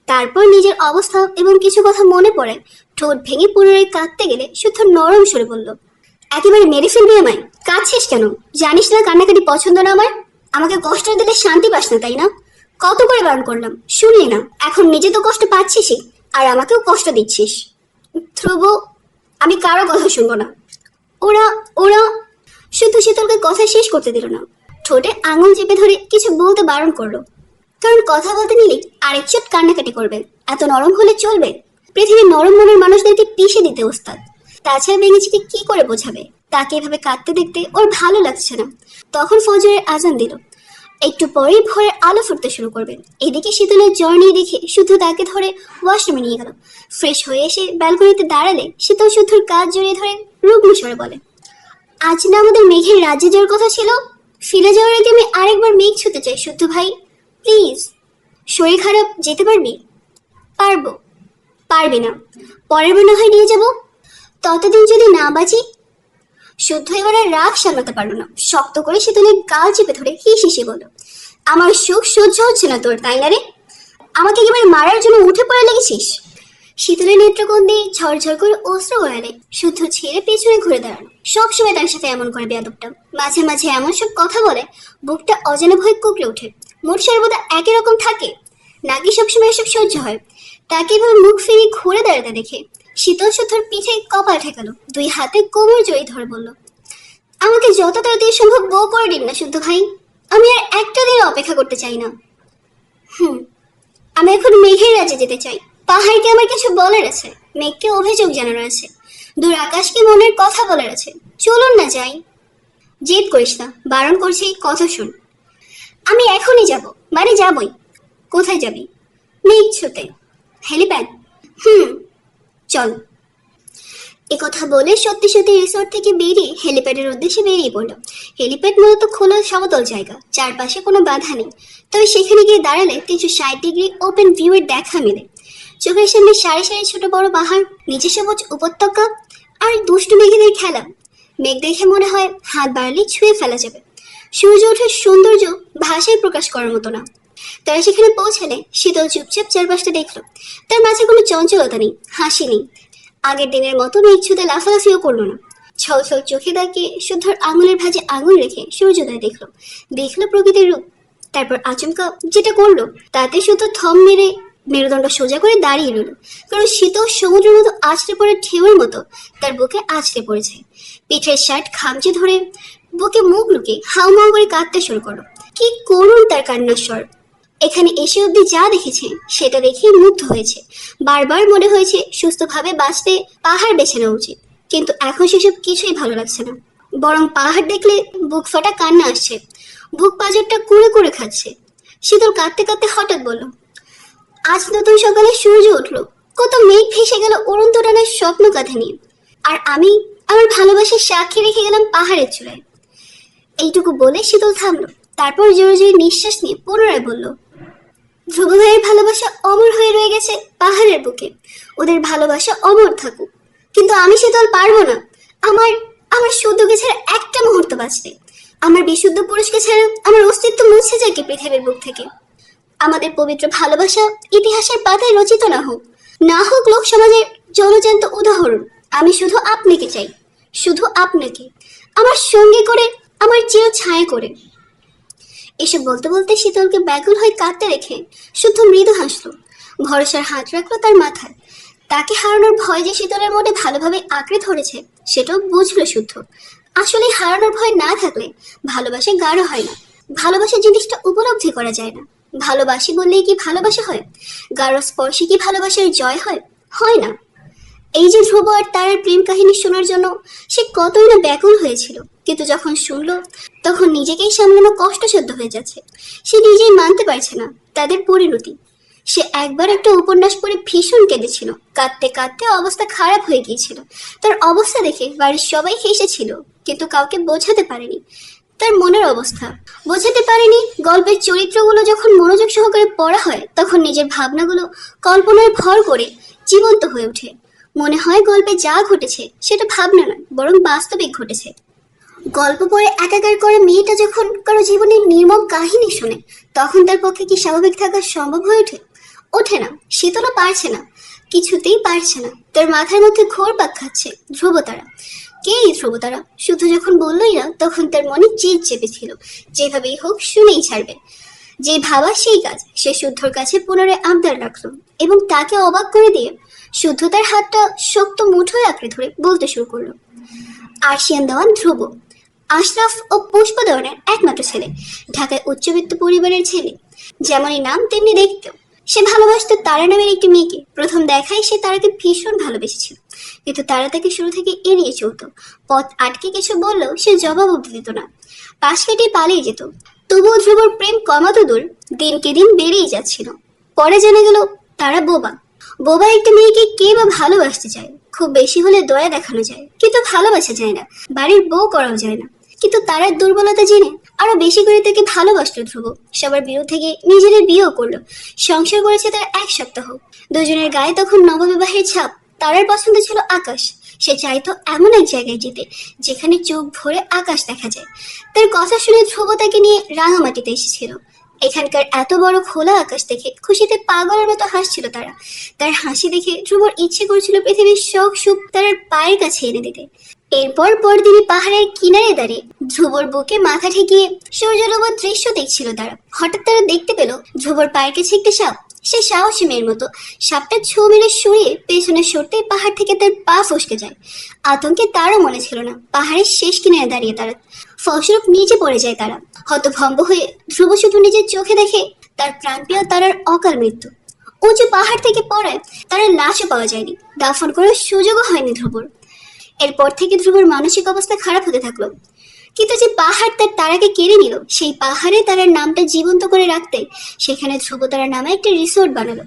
তারপর নিজের অবস্থা এবং কিছু কথা মনে পড়ে ঠোঁট ভেঙে পুনরায় কাঁদতে গেলে শুদ্ধ নরম সুরে বলল, একেবারে মেরে ফেলবি আমায়? কাঁদছিস কেন? জানিস না কান্নাকাটি পছন্দ না আমার? আমাকে কষ্ট দিলে শান্তি পাস না, তাই না? কত করে বারণ করলাম, শুনলি না। এখন নিজে তো কষ্ট পাচ্ছিসই, আর আমাকেও কষ্ট দিচ্ছিস। ধ্রুব, আমি কারো কথা শুনবো না। ওরা ওরা শুদ্ধ শীতলকে কথা শেষ করতে দিল না। ঠোঁটে আঙুল চেপে ধরে কিছু বলতে বারণ করলো, কারণ কথা বলতে নিলে আরেক চোট কান্নাকাটি করবে। এত নরম হলে চলবে? পৃথিবীর নরম মনের মানুষদেরকে পিষে দিতে ওস্তাদ। তাছাড়া বেঙেছিকে কি করে বোঝাবে? তাকে এভাবে কাঁদতে দেখতে ওর ভালো লাগছে না। তখন ফজরের আজান দিল। একটু পরেই ভোরের আলো ফুটতে শুরু করবে। এদিকে শীতলের জ্বর নিয়ে দেখে শুদ্ধ তাকে ধরে ওয়াশরুমে নিয়ে গেল। ফ্রেশ হয়ে এসে ব্যালকনিতে দাঁড়ালে শীতল শুদ্ধর কাজ জড়িয়ে ধরে রুগ্ন স্বরে বলে, আজ না আমাদের মেঘের রাজ্যে যাওয়ার কথা ছিল? ফিরে যাওয়ার আগে আমি আরেকবার মেঘ ছুতে চাই শুদ্ধ ভাই, প্লিজ। শরীর খারাপ, যেতে পারবি? পারবো। পারবি না? পরের বার না হয় নিয়ে যাবো। ততদিন যদি না বাঁচি। শুদ্ধ এবার আর রাগ সামলাতে পারলো না, শক্ত করে শীতলের গাল চেপে ধরে হিস হিসে বলল, আমার সুখ সহ্য হচ্ছে না তোর, তাই না রে? আমাকে একেবারে মারার জন্য উঠে পড়ে লেগেছিস। শীতলের নেত্রকোণ দিয়ে ঝরঝর করে অস্ত্র গড়ালে শুদ্ধ ছেড়ে পেছনে ঘুরে দাঁড়ানো। সবসময় তার সাথে এমন করে বেয়াদবটা। মাঝে মাঝে এমন সব কথা বলে বুকটা অজানা ভয়ে কুকড়ে ওঠে। মোট সর্বদা একই রকম থাকে নাকি সবসময় এসব সহ্য হয়? তাকে এভাবে মুখ ফিরিয়ে ঘুরে দাঁড়াতে দেখে শীতল শুদ্ধর পিঠে কপাল ঠেকালো, 2 হাতে কোমর জড়িয়ে ধরে বলল, আমাকে যত তাড়াতাড়ি সম্ভব বউ করে দিন না শুদ্ধ ভাই। আমি আর একটা দিন অপেক্ষা করতে চাই না। আমি এখন মেঘের রাজ্যে যেতে চাই। পাহাড়কে আমার কিছু বলার আছে, মেঘকে অভিযোগ জানানোর আছে, দূর আকাশকে মনের কথা বলার আছে। চলুন না যাই। জেদ করিস না, বারণ করছি, কথা শুন। আমি এখনই যাব, মানে যাবই। কোথায় যাবি? মেঘ ছুতে। হেলিপ্যাড? চল। একথা বলে সত্যি সত্যি রিসোর্ট থেকে বেরিয়ে হেলিপ্যাডের উদ্দেশ্যে বেরিয়ে পড়ল। হেলিপ্যাড মূলত খোলা সমতল জায়গা, চারপাশে কোনো বাধা নেই। তবে সেখানে গিয়ে দাঁড়ালে 360 ডিগ্রি ওপেন ভিউয়ের দেখা মেলে। চোখের সামনে সারি সারি ছোট বড় পাহাড়, নিচে সবুজ উপত্যকা আর দুষ্টু মেঘেদের খেলা। মেঘ দেখে মনে হয় হাত বাড়ালে ছুঁয়ে ফেলা যাবে। সূর্য ওঠার সৌন্দর্য ভাষায় প্রকাশ করার মতো না। তারা সেখানে পৌঁছালে শীতল চুপচাপ চারপাশটা দেখলো। তার মাঝে কোনো চঞ্চলতা নেই, হাসি নেই, আগের দিনের মতো মেঘ ছুঁতে লাফালাফিও করলো না। ছল ছল চোখে তাকিয়ে শুদ্ধর আঙুলের ভাঁজে আঙুল রেখে সূর্যোদয় দেখলো, দেখলো প্রকৃতির রূপ। তারপর আচমকা যেটা করলো তাতে শুধু থম মেরে মেরুদণ্ড সোজা করে দাঁড়িয়ে রইল, কারণ শীতল সমুদ্রের মতো আছড়ে পড়ে ঢেউয়ের মতো তার বুকে আছড়ে পড়েছে। পিঠের শার্ট খামচে ধরে বুকে মুখ লুকে হাউমাউ করে কাঁদতে শুরু করলো। কি করুণ তার কান্নার স্বর! এখানে এসে অব্দি যা দেখেছে সেটা দেখেই মুগ্ধ হয়েছে। বারবার মনে হয়েছে সুস্থভাবে বাঁচতে পাহাড় বেছে নেওয়া উচিত, কিন্তু এখন সেসব কিছুই ভালো লাগছে না। বরং পাহাড় দেখলে বুক ফাটা কান্না আসছে, বুক পাঁজরটা কুড়ে কুড়ে খাচ্ছে। শীতল কাঁদতে কাঁদতে হঠাৎ বলল, আজ নতুন সকালে সূর্য উঠলো, কত মেঘ ভেসে গেল উড়ন্ত ডানার স্বপ্ন কাঁধে নিয়ে, আর আমি আমার ভালোবাসার সাক্ষী রেখে গেলাম পাহাড়ের চূড়ায়। এইটুকু বলে শীতল থামলো, তারপর জোরে জোরে নিঃশ্বাস নিয়ে পুনরায় বলল, ধ্রুব ভাইয়ের ভালোবাসা অমর হয়ে রয়ে গেছে পাহাড়ের বুকে, ওদের ভালোবাসা অমর থাকুক। কিন্তু আমি শীতল পারবো না। আমার আমার শুদ্ধকে ছাড়া একটা মুহূর্ত বাঁচতে, আমার বিশুদ্ধ পুরুষকে ছাড়া আমার অস্তিত্ব মুছে যায় কি পৃথিবীর বুক থেকে। আমাদের পবিত্র ভালোবাসা ইতিহাসের পাতায় রচিত না হোক, না হোক লোক সমাজের জলজান্ত উদাহরণ। আমি শুধু আপনাকে চাই, শুধু আপনাকে, আমার সঙ্গে করে, আমার চির ছায়া করে। এসব বলতে বলতে শীতলকে ব্যাকুল হয়ে কাঁদতে রেখে শুদ্ধ মৃদু হাসলো, ভরসার হাত রাখলো তার মাথায়। তাকে হারানোর ভয় যে শীতলের মধ্যে ভালোভাবে আঁকড়ে ধরেছে সেটাও বুঝলো শুদ্ধ। আসলে হারানোর ভয় না থাকলে ভালোবাসা গাঢ় হয় না, ভালোবাসা জিনিসটা উপলব্ধি করা যায় না। ভালোবাসি বললেই কি ভালোবাসা হয়? গাঢ় স্পর্শে কি ভালোবাসার জয় হয়? হয় না। এই যে ধ্রুব আর তার প্রেম কাহিনী শোনার জন্য সে কতই না ব্যাকুল হয়েছিল, কিন্তু যখন শুনলো তখন নিজেকেই সামলানো কষ্টসাধ্য হয়ে যাচ্ছে। সে নিজেই মানতে পারছে না তাদের পরিণতি। সে একবার একটা উপন্যাস পড়ে ভীষণ কেঁদেছিল, কাঁদতে কাঁদতে অবস্থা খারাপ হয়ে গিয়েছিল। তার অবস্থা দেখে বাড়ির সবাই হেসেছিল, কিন্তু কাউকে বোঝাতে পারেনি তার মনের অবস্থা। বোঝাতে পারেনি গল্পের চরিত্রগুলো যখন মনোযোগ সহকারে পড়া হয় তখন নিজের ভাবনাগুলো কল্পনায় ভর করে জীবন্ত হয়ে ওঠে। মনে হয় গল্পে যা ঘটেছে সেটা ভাবনা নয়, বরং বাস্তবিক ঘটেছে। গল্প পড়ে একাকার করে মেয়েটা যখন কারো জীবনের নির্মম কাহিনী শোনে তখন তার পক্ষে কি স্বাভাবিক থাকা সম্ভব হয়ে ওঠে? ওঠে না। শীতলও পারছে না, কিছুতেই পারছে না। তার মাথার মধ্যে ঘোরপাক খাচ্ছে ধ্রুবতারা। কে এই ধ্রুবতারা? শুধু যখন বললই না তখন তার মনে জেদ চেপেছিল, যেভাবেই হোক শুনেই ছাড়বে। যে ভাবা সেই কাজ। সে শুদ্ধর কাছে পুনরায় আবদার রাখলো এবং তাকে অবাক করে দিয়ে শুদ্ধ তার হাতটা শক্ত মুঠোয় আঁকড়ে ধরে বলতে শুরু করলো, আর্শিয়ান দেওয়ান ধ্রুব, আশরাফ ও পুষ্প দেওয়ানের একমাত্র ছেলে, ঢাকায় উচ্চবিত্ত পরিবারের ছেলে। যেমনই নাম তেমনি দেখতেও। সে ভালোবাসত তারা নামের একটি মেয়েকে। প্রথম দেখায় সে তারাকে ভীষণ ভালোবেসেছিল, কিন্তু তারা তাকে শুরু থেকে এড়িয়ে চলত। পথ আটকে কিছু বললেও সে জবাব অব্দি দিত না, পাশ কেটে পালিয়ে যেত। তবুও ধ্রুবর প্রেম কমাতো দূর, দিনকে দিন বেড়েই যাচ্ছিল। পরে জানা গেল তারা বোবা। বোবা একটা মেয়েকে কে বা ভালোবাসতে চায়? খুব বেশি হলে দয়া দেখানো যায়, কিন্তু ভালোবাসা যায় না, বাড়ির বউ করাও যায় না। কিন্তু তারার দুর্বলতা জেনে আরো বেশি করে তাকে ভালোবাসলো ধ্রুব। সবার বিরুদ্ধে গিয়ে নিজেদের বিয়েও করলো। সংসার করেছে তার 1 সপ্তাহ। দুজনের গায়ে তখন নববিবাহের ছাপ। তারার পছন্দ ছিল আকাশ। সে চাইতো এমন এক জায়গায় যেতে যেখানে চোখ ভরে আকাশ দেখা যায়। তার কথা শুনে ধ্রুব তাকে নিয়ে রাঙামাটিতে এসেছিল। এখানকার এত বড় খোলা আকাশ দেখে খুশিতে পাগলের মতো হাসছিল তারা। তার হাসি দেখে ধ্রুবর ইচ্ছে করছিল পৃথিবীর শখ সুখ তার পায়ের কাছে এনে দিতে। এরপর পরদিনই পাহাড়ের কিনারে দাঁড়িয়ে ধ্রুবর বুকে মাথা ঠেকিয়ে সূর্যডোবার দৃশ্য দেখছিল তারা। হঠাৎ তারা দেখতে পেল ধ্রুবর পায়ের কাছে একটা সাপ। সে সাহসী মেয়ের মতো সাপটা ছো মেরে সরিয়ে পেছনে সরতেই পাহাড় থেকে তার পা ফসকে যায়। আতঙ্কে তারও মনে ছিল না পাহাড়ের শেষ কিনারে দাঁড়িয়ে তারা। ফলস্বরূপ নিচে পড়ে যায় তারা। হতভম্ব হয়ে ধ্রুব শুধু নিজের চোখে দেখে তার প্রাণপ্রিয় তারার অকাল মৃত্যু। উঁচু পাহাড় থেকে পড়ায় তারার লাশও পাওয়া যায়নি, দাফন করার সুযোগও হয়নি ধ্রুবর। এরপর থেকে ধ্রুবর মানসিক অবস্থা খারাপ হতে থাকলো। কিন্তু যে পাহাড় তার তারাকে কেড়ে নিল সেই পাহাড়ে তারার নামটা জীবন্ত করে রাখতে সেখানে ধ্রুবতারা নামে একটা রিসোর্ট বানালো।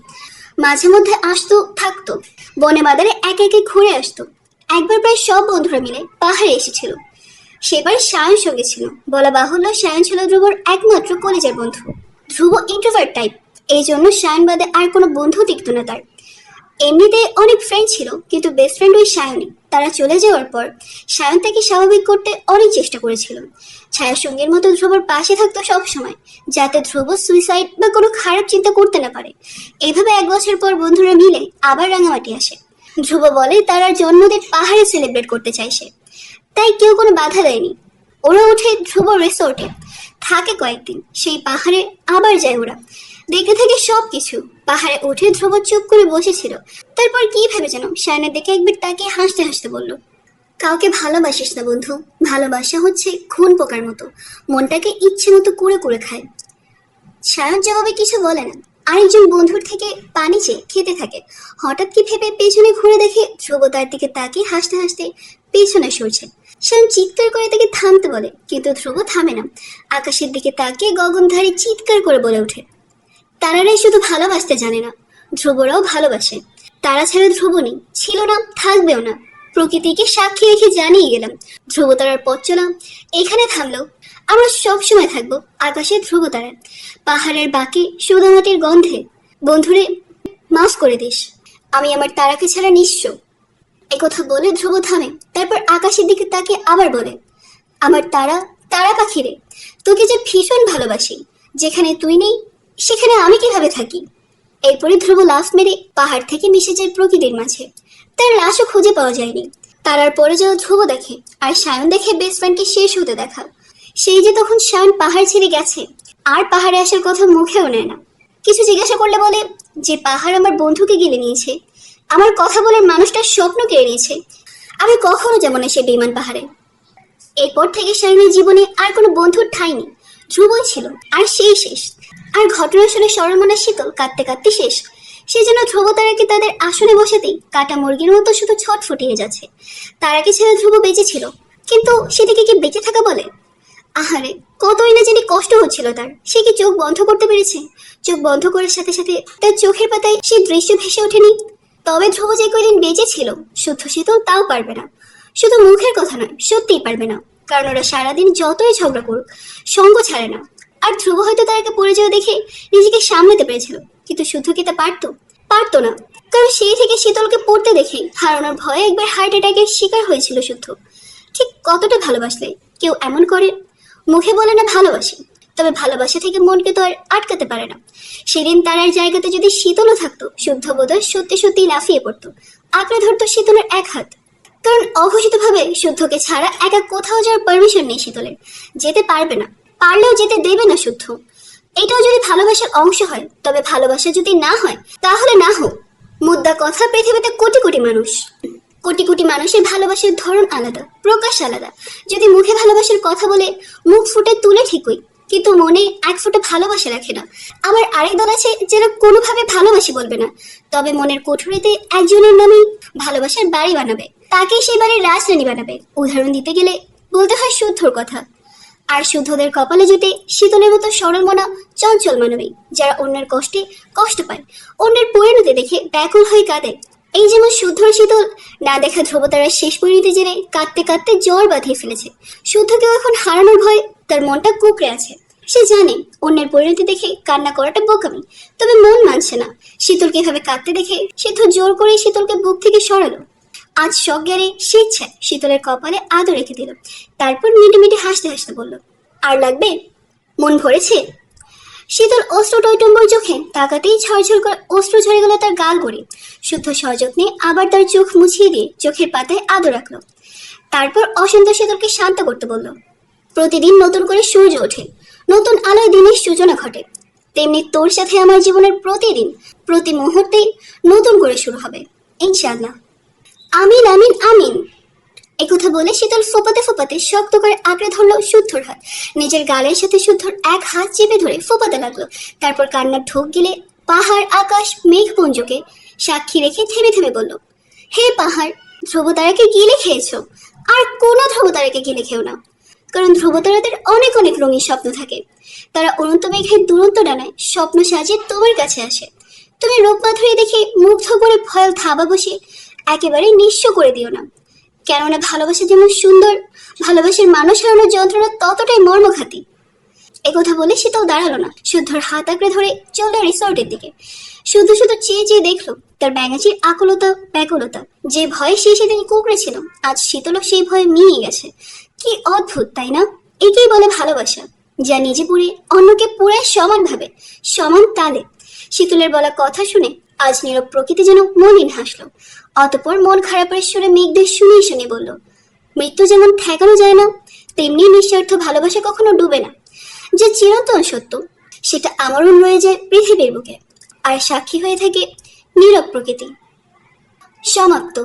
মাঝে মধ্যে আসতো থাকতো, বনে বাজারে একে একে ঘুরে আসতো। একবার প্রায় সব বন্ধুরা মিলে পাহাড়ে এসেছিল। সেবার সায়ন সঙ্গে ছিল। বলা বাহুল্য, সায়ন ছিল ধ্রুবর একমাত্র কলেজের বন্ধু। ধ্রুব ইন্ট্রোভার্ট টাইপ, এই জন্য সায়ন বাদে আর কোনো বন্ধু টিকত না তার। এমনিতে অনেক ফ্রেন্ড ছিল, কিন্তু বেস্ট ফ্রেন্ড ওই সায়নই। তারা চলে যাওয়ার পর সায়ন তাকে স্বাভাবিক করতে অনেক চেষ্টা করেছিল। ছায়া সঙ্গীর মতো ধ্রুবর পাশে থাকতো সব সময়, যাতে ধ্রুব সুইসাইড বা কোনো খারাপ চিন্তা করতে না পারে। এইভাবে 1 বছর পর বন্ধুরা মিলে আবার রাঙামাটি আসে। ধ্রুব বলে তার আর জন্মদিন পাহাড়ে সেলিব্রেট করতে চাইছে, তাই কেউ কোনো বাধা দেয়নি। ওরা ওঠে ধ্রুব রিসোর্টে, থাকে কয়েকদিন। সেই পাহাড়ে আবার যায় ওরা, দেখতে থাকে সবকিছু। পাহাড়ে উঠে ধ্রুব চুপ করে বসেছিল। তারপর কি ভেবে যেন সায়নের দিকে একবার তাকিয়ে হাসতে হাসতে বলল, কাউকে ভালোবাসিস না বন্ধু, ভালোবাসা হচ্ছে খুন পোকার মতো, মনটাকে ইচ্ছে মতো কুড়ে কুড়ে খায়। সায়ন জবাবে কিছু বলে না, আরেকজন বন্ধুর থেকে পানি চেয়ে খেতে থাকে। হঠাৎ কি ভেবে পেছনে ঘুরে দেখে ধ্রুব তার দিকে তাকিয়ে হাসতে হাসতে পেছনে সরছে। সায়ন চিৎকার করে তাকে থামতে বলে, কিন্তু ধ্রুব থামে না। আকাশের দিকে তাকিয়ে গগনধারী চিৎকার করে বলে ওঠে, তারারাই শুধু ভালোবাসতে জানে না, ধ্রুবরাও ভালোবাসে। তারা ছাড়া ধ্রুব নেই, ছিল না, থাকবেও না। প্রকৃতিকে সাক্ষী রেখে জানিয়ে গেলাম, ধ্রুব তারার পথ চলা এখানে থামলেও আমরা সবসময় থাকবো আকাশে ধ্রুব তারা, পাহাড়ের বাকি সুদামাটির গন্ধে। বন্ধুরে, মাফ করে দিস, আমি আমার তারাকে ছাড়া নিঃস্ব। একথা বলে ধ্রুব থামে। তারপর আকাশের দিকে তাকে আবার বলে, আমার তারা, তারা পাখিরে, তোকে যে ভীষণ ভালোবাসি। যেখানে তুই নেই সেখানে আমি কিভাবে থাকি। এরপরে ধ্রুব লাফ মেরে পাহাড় থেকে মিশে যায় প্রকৃতির মাঝে। তার লাশও খুঁজে পাওয়া যায়নি। তারার পরে যাও ধ্রুব দেখে, আর সায়ন দেখে বেস্ট ফ্রেন্ডকে শেষ হতে দেখা। সেই যে তখন সায়ন পাহাড় ছেড়ে গেছে, আর পাহাড়ে আসার কথা মুখেও নেয় না। কিছু জিজ্ঞাসা করলে বলে যে পাহাড় আমার বন্ধুকে গিলে নিয়েছে, আমার কথা বলার মানুষটার স্বপ্ন কেড়ে নিয়েছে। আমি কখনো যাব না সে বেইমান পাহাড়ে। এরপর থেকে সায়নের জীবনে আর কোনো বন্ধুর ঠাঁই নেই, ধ্রুবই ছিল, আর সেই শেষ। আর ঘটনা শুনে সরলমনা শীতল কাঁদতে কাঁদতে শেষ। সে যেন ধ্রুব তারাকে তাদের আসনে বসাতেই কাটা মুরগির মতো শুধু ছটফটিয়ে যাচ্ছে। তারাকে ছেড়ে ধ্রুব বেঁচে ছিল, কিন্তু সেদিকে কি বেঁচে থাকা বলে? আহারে, কতই না জানি কষ্ট হচ্ছিল তার। সে কি চোখ বন্ধ করতে পেরেছে? চোখ বন্ধ করার সাথে সাথে তার চোখের পাতায় সেই দৃশ্য ভেসে ওঠেনি। তবে ধ্রুব যে কয়দিন বেঁচে ছিল, শুদ্ধ শীতল তাও পারবে না। শুধু মুখের কথা নয়, সত্যিই পারবে না। কারণ ওরা সারাদিন যতই ঝগড়া করুক, সঙ্গ ছাড়ে না। আর ধ্রুব হয়তো তারাকে পড়ে যাওয়া দেখে নিজেকে সামলাতে পেরেছিল, কিন্তু শুদ্ধ কি তা পারতো না। কারণ সেই থেকে শীতলকে পড়তে দেখে হারানোর ভয়ে একবার হার্ট অ্যাটাকের শিকার হয়েছিল শুদ্ধ। ঠিক কতটা ভালোবাসলে কেউ এমন করে? মুখে বলে না ভালোবাসি, তবে ভালোবাসা থেকে মনকে তো আর আটকাতে পারে না। সেদিন তারার জায়গাতে যদি শীতলও থাকতো, শুদ্ধ বোধহয় সত্যি সত্যি লাফিয়ে পড়তো, আঁকড়ে ধরতো শীতলের এক হাত। কারণ অঘোষিতভাবে শুদ্ধকে ছাড়া একা কোথাও যাওয়ার পারমিশন নেই শীতলের। যেতে পারবে না, পারলেও যেতে দেবে না শুদ্ধ। এটাও যদি ভালোবাসার অংশ হয়, তবে ভালোবাসা যদি না হয় তাহলে না হোক। মুদ্রা কথা, পৃথিবীতে কোটি কোটি মানুষ, কোটি কোটি মানুষের ভালোবাসার ধরন আলাদা, প্রকাশ আলাদা। যদি মুখে ভালোবাসার কথা বলে মুখ ফুটে তুলে ঠিকই, কিন্তু মনে এক ফোঁটা ভালোবাসা রাখে না। আবার আরেক দল আছে যারা কোনোভাবে ভালোবাসি বলবে না, তবে মনের কোঠরিতে একজনের নামে ভালোবাসার বাড়ি বানাবে, তাকে সেই বাড়ির রাজরানী বানাবে। উদাহরণ দিতে গেলে বলতে হয় শুদ্ধর কথা। আর শুদ্ধদের কপালে জুটে শীতলের মতো সরল মনা চঞ্চল মানবী, যারা অন্যের কষ্টে কষ্ট পায়, অন্যের পরিণতি দেখে ব্যাকুল হয়ে কাঁদে। এই যেমন শুদ্ধর শীতল না দেখা ধ্রুবতারা শেষ পরিণতি জেনে কাঁদতে কাঁদতে জ্বর বাঁধিয়ে ফেলেছে। শুদ্ধকেও এখন হারানোর ভয় তার মনটা কুঁকড়ে আছে। সে জানে অন্যের পরিণতি দেখে কান্না করাটা বোকামি, তবে মন মানছে না। শীতলকে এভাবে কাঁদতে দেখে সিদ্ধ জোর করে শীতলকে বুক থেকে সরালো। আজ সজ্ঞানে স্বেচ্ছায় শীতলের কপালে আদর রেখে দিল। তারপর মিটে মিটে হাসতে হাসতে বলল, আর লাগবে? মন ভরেছে? শীতল অস্ত্র টৈটম্বর চোখে তাকাতেই ঝরঝর করে অস্ত্র ঝরে গেল তার গাল গড়ে। শুদ্ধ সযত্নে আবার তার চোখ মুছিয়ে দিয়ে চোখের পাতায় আদর রাখলো। তারপর অশান্ত শীতলকে শান্ত করতে বলল, প্রতিদিন নতুন করে সূর্য ওঠে, নতুন আলোয় দিনের সূচনা ঘটে। তেমনি তোর সাথে আমার জীবনের প্রতিদিন, প্রতি মুহূর্তেই নতুন করে শুরু হবে, ইনশাআল্লাহ। আমিন আমিন আমিন। একথা বলে শীতল ফোপাতে ফোপাতে শক্ত করে আঁকড়ে ধরলো শুদ্ধর হাত। নিজের গালের সাথে শুদ্ধর এক হাত চেপে ধরে ফোপাতে লাগলো। তারপর কান্নার ঢোক গিলে পাহাড়, আকাশ, মেঘপুঞ্জকে সাক্ষী রেখে থেমে থেমে বলল, হে পাহাড়, ধ্রুবতারাকে গিলে খেয়েছো, আর কোনো ধ্রুবতারাকে গিলে খেও না। কারণ ধ্রুবতারাদের অনেক অনেক রঙিন স্বপ্ন থাকে। তারা অনন্ত মেঘের দুরন্ত ডানায় স্বপ্ন সাজিয়ে তোমার কাছে আসে। তুমি রূপ মাধুরী দেখে মুগ্ধ করে ভয়াল থাবা বসে একেবারে নিঃস্ব করে দিও না। কেননা ভালোবাসা যেমন সুন্দর, ভালোবাসার মানুষ হারানোর যন্ত্রণা ততটাই মর্মঘাতী। একথা বলে শীতল দাঁড়ালো না, শুদ্ধর হাত আঁকড়ে ধরে চলল রিসর্টের দিকে। শুধু শুধু চেয়ে চেয়ে দেখলো তার ব্যাঙাচির আকুলতা ব্যাকুলতা। যে ভয়ে সে সেদিন কুঁকড়েছিল, আজ শীতলও সেই ভয়ে মিলিয়ে গেছে। কি অদ্ভুত তাই না? একেই বলে ভালোবাসা, যা নিজে পুড়ে অন্যকে পুরায় সমানভাবে, সমান তালে। শীতলের বলা কথা শুনে আজ নীরব প্রকৃতি যেন মলিন হাসলো। অতঃপর মন খারাপের সুরে মেঘদের শুনে শুনে বলল, মৃত্যু যেমন ঠেকানো যায় না, তেমনি নিঃস্বার্থ ভালোবাসা কখনো ডুবে না। যে চিরন্তন সত্য, সেটা আমরণ রয়ে যায় পৃথিবীর বুকে, আর সাক্ষী হয়ে থাকে নীরব প্রকৃতি। সমাপ্ত।